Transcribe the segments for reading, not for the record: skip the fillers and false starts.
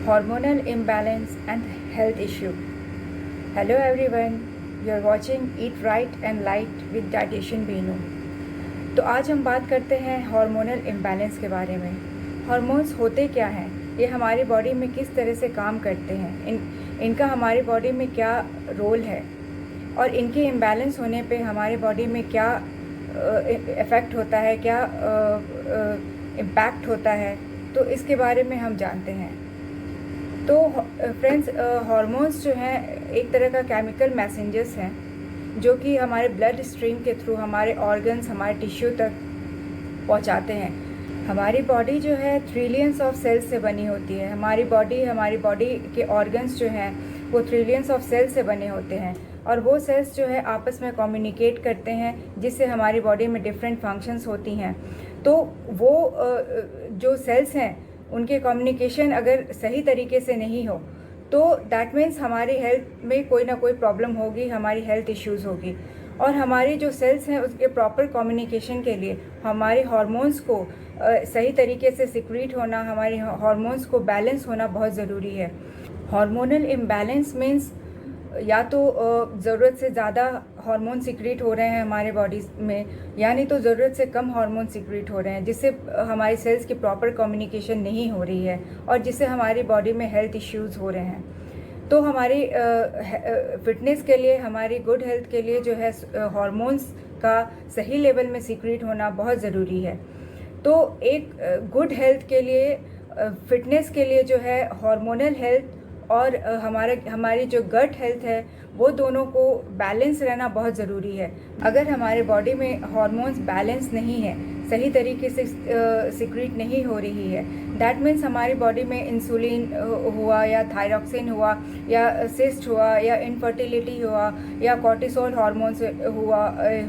hormonal imbalance and health issue. Hello everyone, you are watching Eat Right and Light with Dietitian Beenu. तो आज हम बात करते हैं हार्मोनल इम्बैलेंस के बारे में। हार्मोन्स होते क्या हैं, ये हमारी बॉडी में किस तरह से काम करते हैं, इनका हमारी बॉडी में क्या रोल है और इनके इम्बैलेंस होने पे हमारी बॉडी में क्या इफ़ेक्ट होता है, क्या इम्पैक्ट होता है, तो इसके बारे में हम जानते हैं। तो फ्रेंड्स, हार्मोन्स जो हैं एक तरह का केमिकल मैसेंजर्स हैं जो कि हमारे ब्लड स्ट्रीम के थ्रू हमारे ऑर्गन्स, हमारे टिश्यू तक पहुंचाते हैं। हमारी बॉडी जो है ट्रिलियंस ऑफ सेल्स से बनी होती है। हमारी बॉडी के ऑर्गन्स जो हैं वो ट्रिलियंस ऑफ सेल्स से बने होते हैं और वो सेल्स जो है आपस में कम्युनिकेट करते हैं, जिससे हमारी बॉडी में डिफरेंट फंक्शंस होती हैं। तो वो जो सेल्स हैं उनके कम्युनिकेशन अगर सही तरीके से नहीं हो तो दैट मीन्स हमारी हेल्थ में कोई ना कोई प्रॉब्लम होगी, हमारी हेल्थ इश्यूज़ होगी। और हमारी जो सेल्स हैं उसके प्रॉपर कम्युनिकेशन के लिए हमारे हार्मोन्स को सही तरीके से सिक्रीट होना, हमारे हार्मोन्स को बैलेंस होना बहुत ज़रूरी है। हार्मोनल इम्बैलेंस मीन्स या तो ज़रूरत से ज़्यादा हार्मोन सिक्रीट हो रहे हैं हमारे बॉडी में, यानी तो ज़रूरत से कम हार्मोन सिक्रीट हो रहे हैं, जिससे हमारी सेल्स की प्रॉपर कम्युनिकेशन नहीं हो रही है और जिससे हमारी बॉडी में हेल्थ इश्यूज़ हो रहे हैं। तो हमारी फिटनेस के लिए, हमारी गुड हेल्थ के लिए जो है हार्मोन्स का सही लेवल में सिक्रीट होना बहुत ज़रूरी है। तो एक गुड हेल्थ के लिए, फिटनेस के लिए जो है हार्मोनल हेल्थ और हमारी जो गट हेल्थ है वो दोनों को बैलेंस रहना बहुत ज़रूरी है। अगर हमारे बॉडी में हार्मोन्स बैलेंस नहीं है, सही तरीके से सिक्रीट नहीं हो रही है, दैट मीन्स हमारी बॉडी में इंसुलिन हुआ या थायरॉक्सिन हुआ या सिस्ट हुआ या इनफर्टिलिटी हुआ या कॉर्टिसोल हार्मोन्स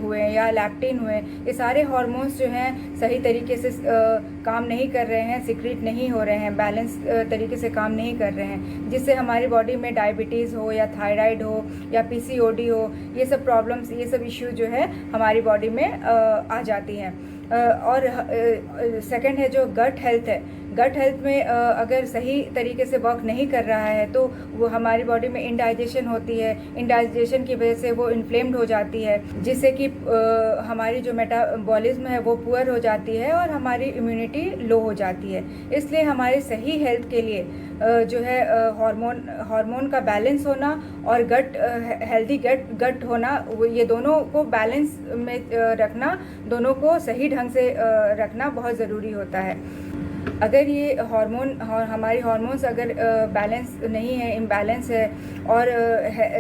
हुए या लैक्टिन हुए, ये सारे हार्मोन्स जो हैं सही तरीके से काम नहीं कर रहे हैं, सिक्रीट नहीं हो रहे हैं, बैलेंस तरीके से काम नहीं कर रहे हैं, जिससे हमारी बॉडी में डायबिटीज़ हो या थायराइड हो या पीसीओडी हो, ये सब प्रॉब्लम्स, ये सब इश्यू जो है हमारी बॉडी में आ जाती हैं। और सेकंड है जो गट हेल्थ है। गट हेल्थ में अगर सही तरीके से वर्क नहीं कर रहा है तो वो हमारी बॉडी में इंडाइजेशन होती है। इंडाइजेशन की वजह से वो इन्फ्लेम्ड हो जाती है, जिससे कि हमारी जो मेटाबॉलिज्म है वो पुअर हो जाती है और हमारी इम्यूनिटी लो हो जाती है। इसलिए हमारी सही हेल्थ के लिए जो है हार्मोन का बैलेंस होना और हेल्दी गट होना, ये दोनों को बैलेंस में रखना, दोनों को सही ढंग से रखना बहुत ज़रूरी होता है। अगर ये हमारी हार्मोन्स अगर बैलेंस नहीं है, इम्बैलेंस है और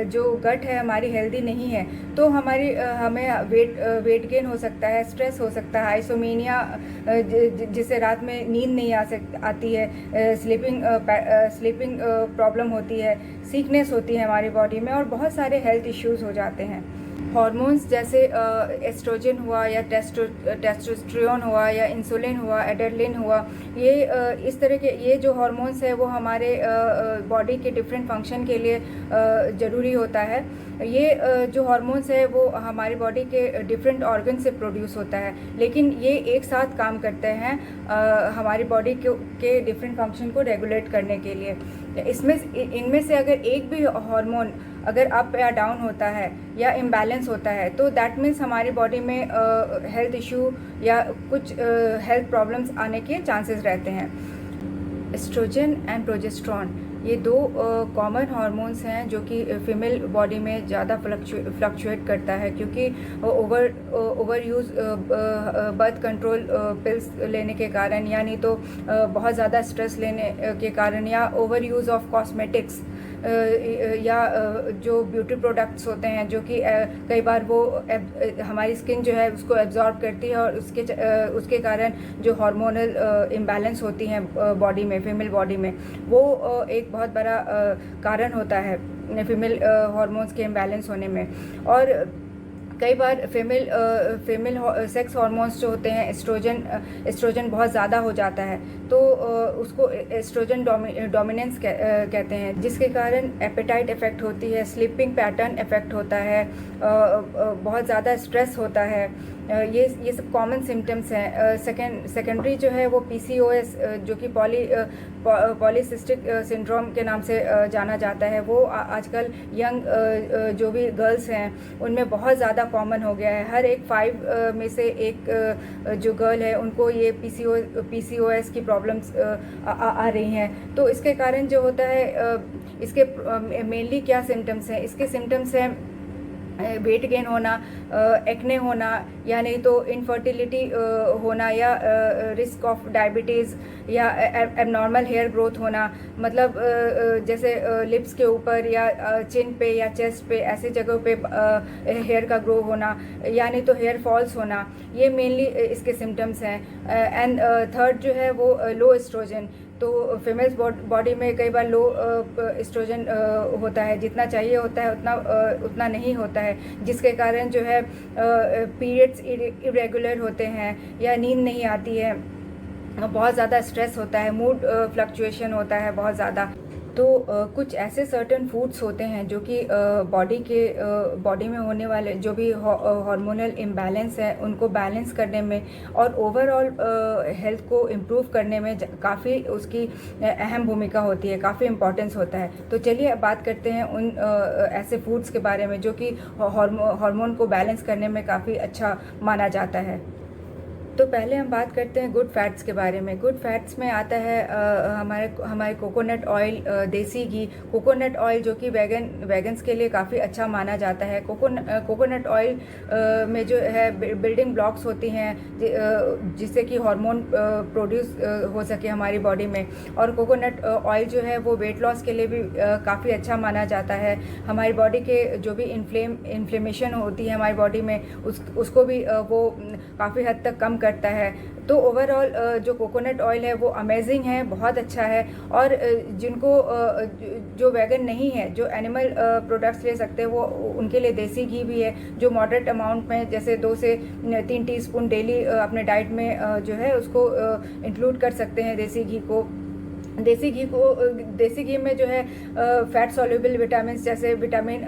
जो गट है हमारी हेल्दी नहीं है तो हमें वेट गेन हो सकता है, स्ट्रेस हो सकता है, आइसोमेनिया जिससे रात में नींद नहीं आती है, स्लीपिंग प्रॉब्लम होती है, सीकनेस होती है हमारी बॉडी में और बहुत सारे हेल्थ इश्यूज़ हो जाते हैं। हार्मोन्स जैसे एस्ट्रोजन हुआ या टेस्टोस्टेरोन हुआ या इंसुलिन हुआ, एड्रेनलिन हुआ, ये इस तरह के ये जो हार्मोन्स है वो हमारे बॉडी के डिफरेंट फंक्शन के लिए ज़रूरी होता है। ये जो हार्मोन्स है वो हमारी बॉडी के डिफरेंट ऑर्गन से प्रोड्यूस होता है, लेकिन ये एक साथ काम करते हैं हमारी बॉडी के डिफरेंट फंक्शन को रेगुलेट करने के लिए। इनमें से अगर एक भी हार्मोन अगर अप या डाउन होता है या इम्बैलेंस होता है तो दैट मीन्स हमारी बॉडी में हेल्थ इशू या कुछ हेल्थ प्रॉब्लम्स आने के चांसेस रहते हैं। एस्ट्रोजन एंड प्रोजेस्टेरोन ये दो कॉमन हार्मोन्स हैं जो कि फीमेल बॉडी में ज़्यादा फ्लक्चुएट करता है, क्योंकि over use birth control pills लेने के कारण, यानी तो बहुत ज़्यादा स्ट्रेस लेने के कारण, या ओवर यूज़ ऑफ कॉस्मेटिक्स या जो ब्यूटी प्रोडक्ट्स होते हैं जो कि कई बार वो हमारी स्किन जो है उसको एब्जॉर्ब करती है और उसके कारण जो हार्मोनल इम्बैलेंस होती हैं बॉडी में, फीमेल बॉडी में, वो एक बहुत बड़ा कारण होता है फीमेल हार्मोन्स के इम्बैलेंस होने में। और कई बार फीमेल सेक्स हार्मोन्स जो होते हैं, एस्ट्रोजन बहुत ज़्यादा हो जाता है, तो उसको एस्ट्रोजन डोमिनेंस कहते हैं, जिसके कारण एपेटाइट इफ़ेक्ट होती है, स्लीपिंग पैटर्न इफ़ेक्ट होता है, बहुत ज़्यादा स्ट्रेस होता है। ये सब कॉमन सिम्टम्स हैं। सेकेंडरी जो है वो PCOS, जो कि पॉलीसिस्टिक सिंड्रोम के नाम से जाना जाता है, वो आजकल यंग जो भी गर्ल्स हैं उनमें बहुत ज़्यादा कॉमन हो गया है। हर एक 5 में से एक जो गर्ल है उनको ये PCOS की प्रॉब्लम्स आ रही हैं। तो इसके कारण जो होता है, इसके मेनली क्या सिम्टम्स हैं? इसके सिम्टम्स हैं वेट गेन होना, एक्ने होना, या नहीं तो इनफर्टिलिटी होना, या रिस्क ऑफ डायबिटीज़, या एबनॉर्मल हेयर ग्रोथ होना, मतलब जैसे लिप्स के ऊपर या चिन पे या चेस्ट पे ऐसे जगहों पे हेयर का ग्रो होना, या नहीं तो हेयर फॉल्स होना। ये मेनली इसके सिम्टम्स हैं। एंड थर्ड जो है वो लो एस्ट्रोजन। तो फीमेल्स बॉडी में कई बार लो एस्ट्रोजन होता है, जितना चाहिए होता है उतना नहीं होता है, जिसके कारण जो है पीरियड्स इरेगुलर होते हैं, या नींद नहीं आती है, बहुत ज़्यादा स्ट्रेस होता है, मूड फ्लक्चुएशन होता है बहुत ज़्यादा। तो कुछ ऐसे सर्टेन फूड्स होते हैं जो कि बॉडी में होने वाले जो भी हार्मोनल इम्बैलेंस है उनको बैलेंस करने में और ओवरऑल हेल्थ को इम्प्रूव करने में काफ़ी उसकी अहम भूमिका होती है, काफ़ी इम्पोर्टेंस होता है। तो चलिए अब बात करते हैं उन ऐसे फूड्स के बारे में जो कि हार्मोन को बैलेंस करने में काफ़ी अच्छा माना जाता है। तो पहले हम बात करते हैं गुड फैट्स के बारे में। गुड फैट्स में आता है हमारे कोकोनट ऑयल, देसी घी। कोकोनट ऑयल जो कि वेगन्स के लिए काफ़ी अच्छा माना जाता है। कोकोनट ऑयल में जो है बिल्डिंग ब्लॉक्स होती हैं जिससे कि हार्मोन प्रोड्यूस हो सके हमारी बॉडी में। और कोकोनट ऑयल जो है वो वेट लॉस के लिए भी काफ़ी अच्छा माना जाता है। हमारी बॉडी के जो भी इन्फ्लेमेशन होती है हमारी बॉडी में उसको भी वो काफ़ी हद तक कम करता है। तो ओवरऑल जो कोकोनट ऑयल है वो अमेजिंग है, बहुत अच्छा है। और जिनको जो वेगन नहीं है, जो एनिमल प्रोडक्ट्स ले सकते हैं, वो उनके लिए देसी घी भी है, जो मॉडरेट अमाउंट में जैसे 2 से 3 टीस्पून डेली अपने डाइट में जो है उसको इंक्लूड कर सकते हैं देसी घी को। देसी घी में जो है फैट सॉल्युबल विटामिन जैसे विटामिन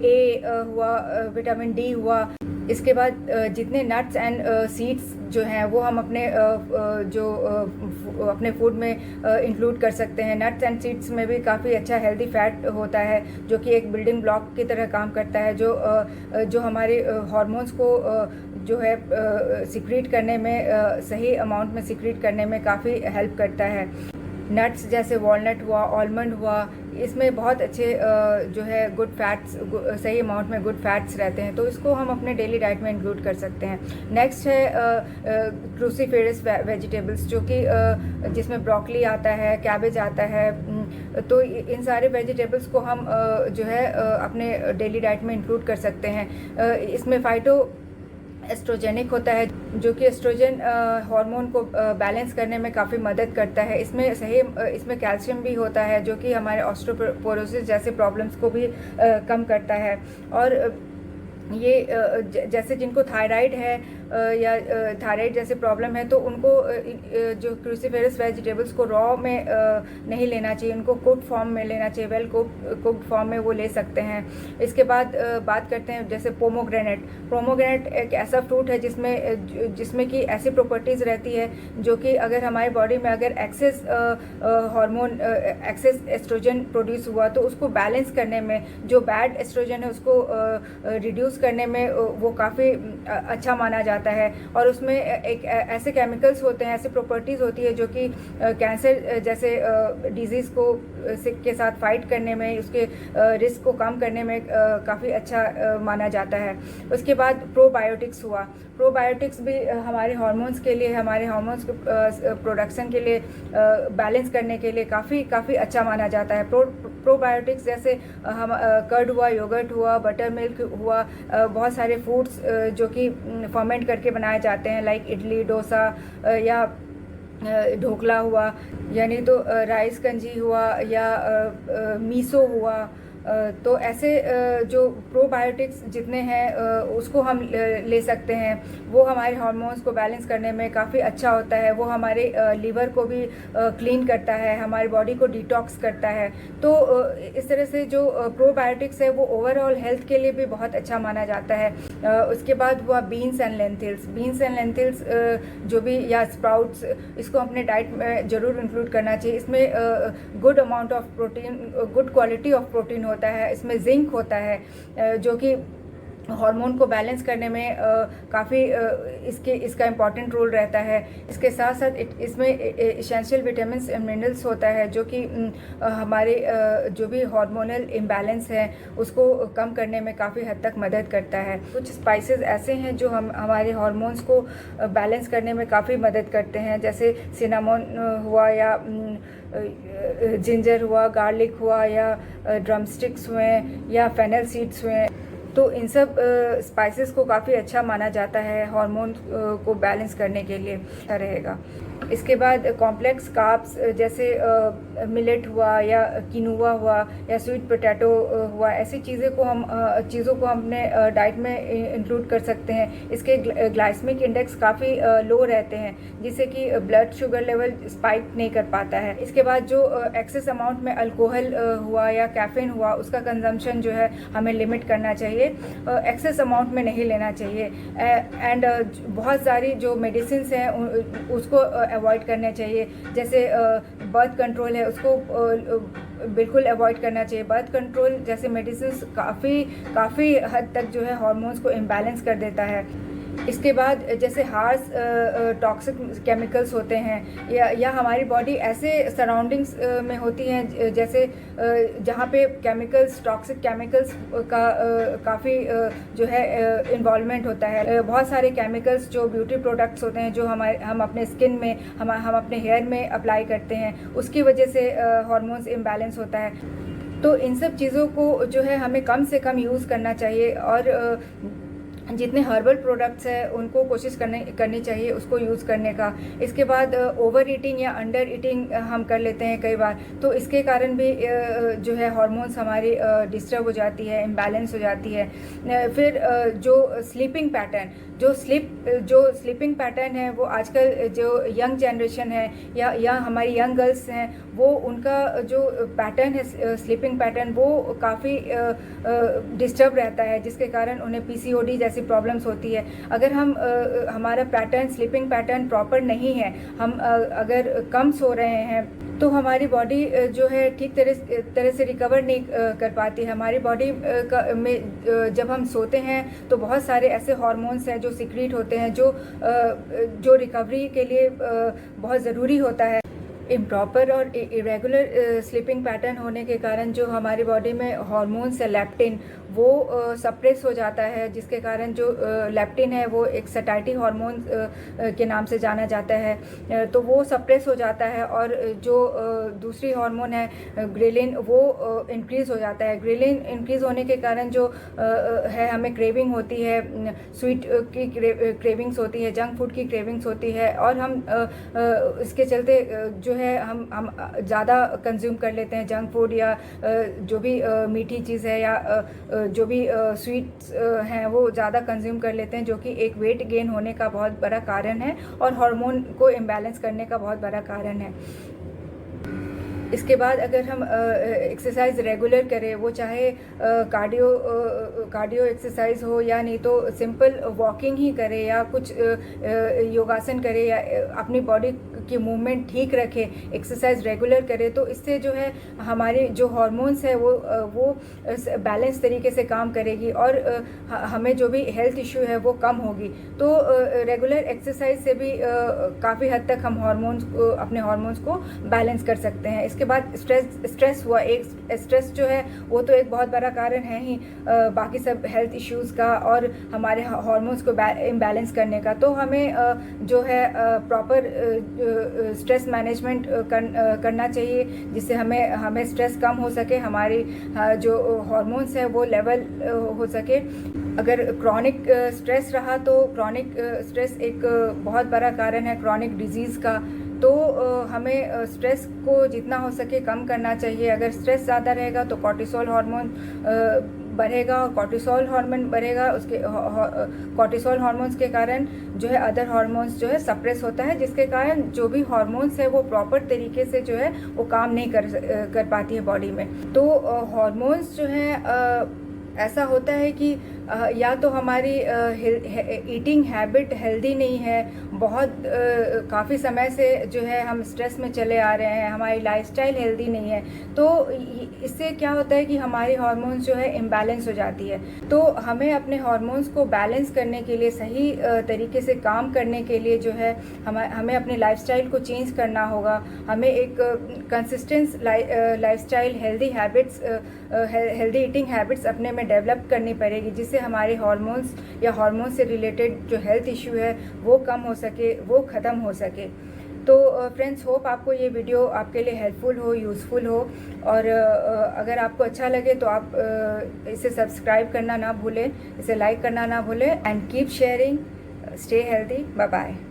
ए हुआ, विटामिन डी हुआ। इसके बाद जितने नट्स एंड सीड्स जो हैं वो हम अपने फूड में इंक्लूड कर सकते हैं। नट्स एंड सीड्स में भी काफ़ी अच्छा हेल्दी फैट होता है जो कि एक बिल्डिंग ब्लॉक की तरह काम करता है, जो हमारे हार्मोन्स को जो है सिक्रीट करने में सही अमाउंट में सिक्रीट करने में काफ़ी हेल्प करता है। नट्स जैसे वॉलनट हुआ, आलमंड हुआ, इसमें बहुत अच्छे जो है गुड फैट्स, सही अमाउंट में गुड फैट्स रहते हैं, तो इसको हम अपने डेली डाइट में इंक्लूड कर सकते हैं। नेक्स्ट है क्रूसीफेरस वेजिटेबल्स, जो कि जिसमें ब्रोकली आता है, कैबेज आता है। तो इन सारे वेजिटेबल्स को हम जो है अपने डेली डाइट में इंक्लूड कर सकते हैं। इसमें फाइटो एस्ट्रोजेनिक होता है जो कि एस्ट्रोजन हार्मोन को बैलेंस करने में काफ़ी मदद करता है। इसमें कैल्शियम भी होता है जो कि हमारे ऑस्टियोपोरोसिस जैसे प्रॉब्लम्स को भी कम करता है। और ये जैसे जिनको थायराइड है या थायराइड जैसे प्रॉब्लम है तो उनको जो क्रूसीफेरस वेजिटेबल्स को रॉ में नहीं लेना चाहिए, उनको कुक्ड फॉर्म में लेना चाहिए, वेल कुक्ड फॉर्म में वो ले सकते हैं। इसके बाद बात करते हैं जैसे पोमोग्रेनेट एक ऐसा फ्रूट है जिसमें कि ऐसी प्रॉपर्टीज़ रहती है जो कि अगर हमारी बॉडी में अगर excess hormone excess oestrogen produce हुआ तो उसको बैलेंस करने में, जो बैड एस्ट्रोजन है उसको रिड्यूस करने में वो काफ़ी अच्छा माना जाता है। और उसमें एक ऐसे केमिकल्स होते हैं, ऐसी प्रॉपर्टीज़ होती है जो कि कैंसर जैसे डिजीज़ को के साथ फाइट करने में, उसके रिस्क को कम करने में काफ़ी अच्छा माना जाता है। उसके बाद प्रोबायोटिक्स हुआ। प्रोबायोटिक्स भी हमारे हार्मोन्स के लिए, हमारे हार्मोन्स प्रोडक्शन के लिए, बैलेंस करने के लिए काफ़ी अच्छा माना जाता है। प्रोबायोटिक्स जैसे हम कर्ड हुआ, योगर्ट हुआ, बटर मिल्क हुआ, बहुत सारे फूड्स जो कि फर्मेंट करके बनाए जाते हैं, लाइक इडली, डोसा या ढोकला हुआ, यानी तो राइस कंजी हुआ या मीसो हुआ, तो ऐसे जो प्रोबायोटिक्स जितने हैं उसको हम ले सकते हैं। वो हमारे हार्मोन्स को बैलेंस करने में काफ़ी अच्छा होता है। वो हमारे लीवर को भी क्लीन करता है, हमारी बॉडी को डिटॉक्स करता है। तो इस तरह से जो प्रोबायोटिक्स है वो ओवरऑल हेल्थ के लिए भी बहुत अच्छा माना जाता है। उसके बाद हुआ बीन्स एंड लेंथिल्स जो भी, या स्प्राउट्स, इसको अपने डाइट में ज़रूर इंक्लूड करना चाहिए। इसमें good amount of protein, good quality of protein होता है, इसमें जिंक होता है जो कि हार्मोन को बैलेंस करने में काफ़ी इसका इम्पॉर्टेंट रोल रहता है। इसके साथ साथ इसमें एसेंशियल विटामिन्स एंड मिनरल्स होता है जो कि हमारे जो भी हार्मोनल इम्बैलेंस है उसको कम करने में काफ़ी हद तक मदद करता है। कुछ स्पाइसेस ऐसे हैं जो हमारे हार्मोन्स को बैलेंस करने में काफ़ी मदद करते हैं, जैसे सिनामोन हुआ, या जिंजर हुआ, गार्लिक हुआ, या ड्रमस्टिक्स हुए, या फेनल सीड्स हुए। तो इन सब स्पाइसेस को काफ़ी अच्छा माना जाता है हार्मोन को बैलेंस करने के लिए, अच्छा रहेगा। इसके बाद कॉम्प्लेक्स कार्ब्स जैसे मिलेट हुआ, या किनुआ हुआ, या स्वीट पोटैटो हुआ, ऐसी चीज़ों को हमने डाइट में इंक्लूड कर सकते हैं। इसके ग्लाइसेमिक इंडेक्स काफ़ी लो रहते हैं, जिससे कि ब्लड शुगर लेवल स्पाइक नहीं कर पाता है। इसके बाद जो एक्सेस अमाउंट में अल्कोहल हुआ या कैफीन हुआ, उसका कंजम्पशन जो है हमें लिमिट करना चाहिए, एक्सेस अमाउंट में नहीं लेना चाहिए। एंड बहुत सारी जो मेडिसिन हैं उसको अवॉइड करना चाहिए, जैसे बर्थ कंट्रोल है उसको बिल्कुल अवॉइड करना चाहिए। बर्थ कंट्रोल जैसे मेडिसिन काफ़ी हद तक जो है हार्मोन्स को इम्बैलेंस कर देता है। इसके बाद जैसे हार्श टॉक्सिक केमिकल्स होते हैं, या हमारी बॉडी ऐसे सराउंडिंग्स में होती हैं जैसे जहाँ पे केमिकल्स, टॉक्सिक केमिकल्स का काफ़ी जो है इन्वॉल्वमेंट होता है। बहुत सारे केमिकल्स जो ब्यूटी प्रोडक्ट्स होते हैं जो हम अपने स्किन में, हम अपने हेयर में अप्लाई करते हैं, उसकी वजह से हार्मोन्स इम्बैलेंस होता है। तो इन सब चीज़ों को जो है हमें कम से कम यूज़ करना चाहिए, और जितने हर्बल प्रोडक्ट्स हैं उनको कोशिश करनी चाहिए उसको यूज़ करने का। इसके बाद ओवर ईटिंग या अंडर ईटिंग हम कर लेते हैं कई बार, तो इसके कारण भी जो है हार्मोन्स हमारी डिस्टर्ब हो जाती है, इम्बैलेंस हो जाती है। फिर जो स्लीपिंग पैटर्न, जो स्लीपिंग पैटर्न है वो आजकल जो यंग जनरेशन है या हमारी यंग गर्ल्स हैं, वो उनका जो पैटर्न है स्लीपिंग पैटर्न वो काफ़ी डिस्टर्ब रहता है, जिसके कारण उन्हें पीसीओडी जैसी प्रॉब्लम्स होती है। अगर हमारा पैटर्न, स्लीपिंग पैटर्न प्रॉपर नहीं है, हम अगर कम सो रहे हैं, तो हमारी बॉडी जो है ठीक तरह से रिकवर नहीं कर पाती है। हमारी बॉडी में जब हम सोते हैं तो बहुत सारे ऐसे हार्मोन्स हैं जो सीक्रेट होते हैं जो रिकवरी के लिए बहुत ज़रूरी होता है। इम्प्रॉपर और इरेगुलर स्लीपिंग पैटर्न होने के कारण जो हमारी बॉडी में हार्मोन्स है लेप्टिन, वो सप्रेस हो जाता है, जिसके कारण जो लेप्टिन है वो एक सैटिस्फाइड हार्मोन के नाम से जाना जाता है, तो वो सप्रेस हो जाता है। और जो दूसरी हार्मोन है ग्रेलिन, वो इंक्रीज़ हो जाता है। ग्रेलिन इंक्रीज़ होने के कारण जो है हमें क्रेविंग होती है, स्वीट की क्रेविंग्स होती है, जंक फूड की क्रेविंग्स होती है, और हम इसके चलते जो है हम ज़्यादा कंज्यूम कर लेते हैं जंक फूड, या जो भी मीठी चीज़ है, या जो भी स्वीट्स हैं वो ज़्यादा कंज्यूम कर लेते हैं, जो कि एक वेट गेन होने का बहुत बड़ा कारण है और हार्मोन को इम्बैलेंस करने का बहुत बड़ा कारण है। इसके बाद अगर हम एक्सरसाइज रेगुलर करें, वो चाहे कार्डियो एक्सरसाइज हो या नहीं तो सिंपल वॉकिंग ही करें, या कुछ योगासन करें, या अपनी बॉडी की मूवमेंट ठीक रखें, एक्सरसाइज रेगुलर करें, तो इससे जो है हमारे जो हार्मोन्स है वो बैलेंस तरीके से काम करेगी, और हमें जो भी हेल्थ इश्यू है वो कम होगी। तो रेगुलर एक्सरसाइज से भी काफ़ी हद तक हम अपने हार्मोन्स को बैलेंस कर सकते हैं। इसके बाद स्ट्रेस हुआ, एक स्ट्रेस जो है वो तो एक बहुत बड़ा कारण है ही बाकी सब हेल्थ इश्यूज़ का और हमारे हार्मोन्स को इम्बैलेंस करने का। तो हमें जो है प्रॉपर स्ट्रेस मैनेजमेंट करना चाहिए, जिससे हमें स्ट्रेस कम हो सके, हमारी जो हार्मोन्स है वो लेवल हो सके। अगर क्रॉनिक स्ट्रेस रहा तो क्रॉनिक स्ट्रेस एक बहुत बड़ा कारण है क्रॉनिक डिजीज़ का, तो हमें स्ट्रेस को जितना हो सके कम करना चाहिए। अगर स्ट्रेस ज़्यादा रहेगा तो कॉर्टिसोल हार्मोन बढ़ेगा, और कॉर्टिसोल हार्मोन बढ़ेगा, उसके कॉर्टिसोल हार्मोन्स के कारण जो है अदर हार्मोन्स जो है सप्रेस होता है, जिसके कारण जो भी हार्मोन्स है वो प्रॉपर तरीके से जो है वो काम नहीं कर पाती है बॉडी में। तो हार्मोन्स जो है ऐसा होता है कि या तो हमारी ईटिंग हैबिट हेल्दी नहीं है, बहुत काफ़ी समय से जो है हम स्ट्रेस में चले आ रहे हैं, हमारी लाइफस्टाइल हेल्दी नहीं है, तो इससे क्या होता है कि हमारी हार्मोन्स जो है इम्बैलेंस हो जाती है। तो हमें अपने हार्मोन्स को बैलेंस करने के लिए, सही तरीके से काम करने के लिए जो है हमें अपने लाइफस्टाइल को चेंज करना होगा। हमें एक consistent lifestyle, healthy habits, healthy eating habits अपने में डेवलप करनी पड़ेगी, जिससे हमारे हार्मोन्स या हार्मोन से रिलेटेड जो हेल्थ इशू है वो कम हो सके, वो ख़त्म हो सके। तो फ्रेंड्स, होप आपको ये वीडियो आपके लिए हेल्पफुल हो, यूज़फुल हो, और अगर आपको अच्छा लगे तो आप इसे सब्सक्राइब करना ना भूलें, इसे लाइक करना ना भूलें, and keep sharing. Stay healthy. Bye bye.